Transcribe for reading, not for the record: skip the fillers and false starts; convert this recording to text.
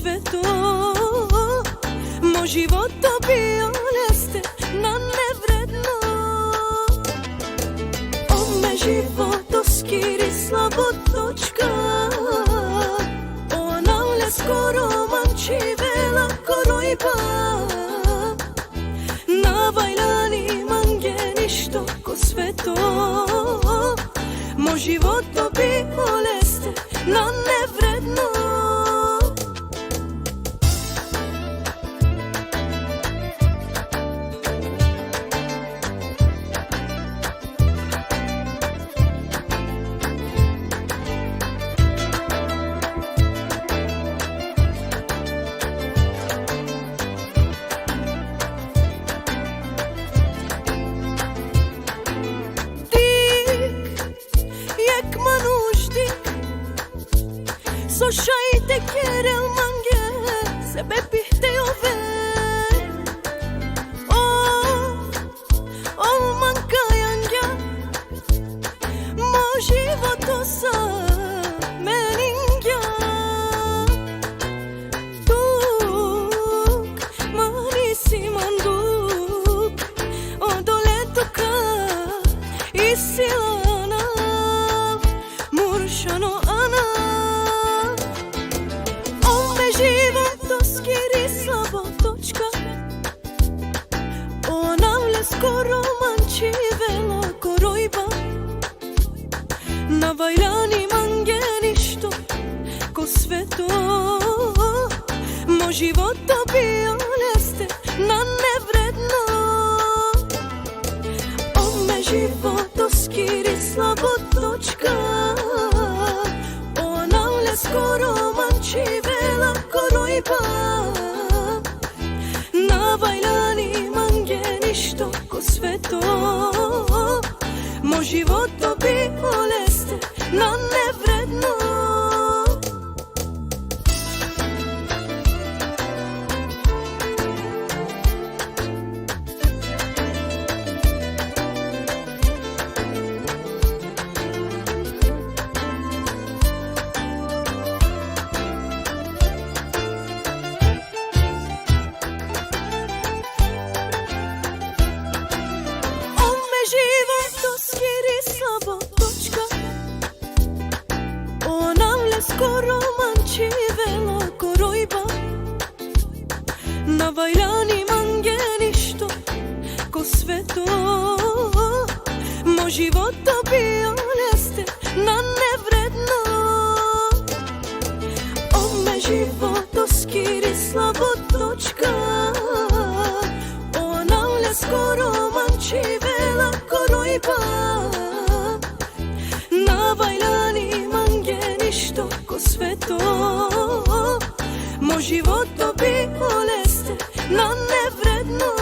svetto, moj život bio leste na nevredno. O me život skiri slabo točka, ona le skoro manči vela korojba. Na bajlani mange ništo ko sveto, moj život bio leste na nevredno. Sošajte kjerel mange, sebe bih te ove. O manka janja, moj život osa meningja. Dug, mani si man dug, odoletuka i silana, muršano ana. Život skiri slabo točka, ona le skoro manči vela korojba. Na bajlani mange ništo ko sveto, moj život bio leste na nevredno. O me život skiri slabo točka, ona le skoro manči vela korojba. Na bajlani mange ništo ko sveto, moj život bio leste na nevredno. Skoro manči vela korojba, na bajlani mange ništo ko sveto, moj život bio leste na nevredno. O me život skiri slabo točka, ona le skoro manči vela korojba. Na bajlani mange ništo ko sveto, moj život bio leste na nevredno.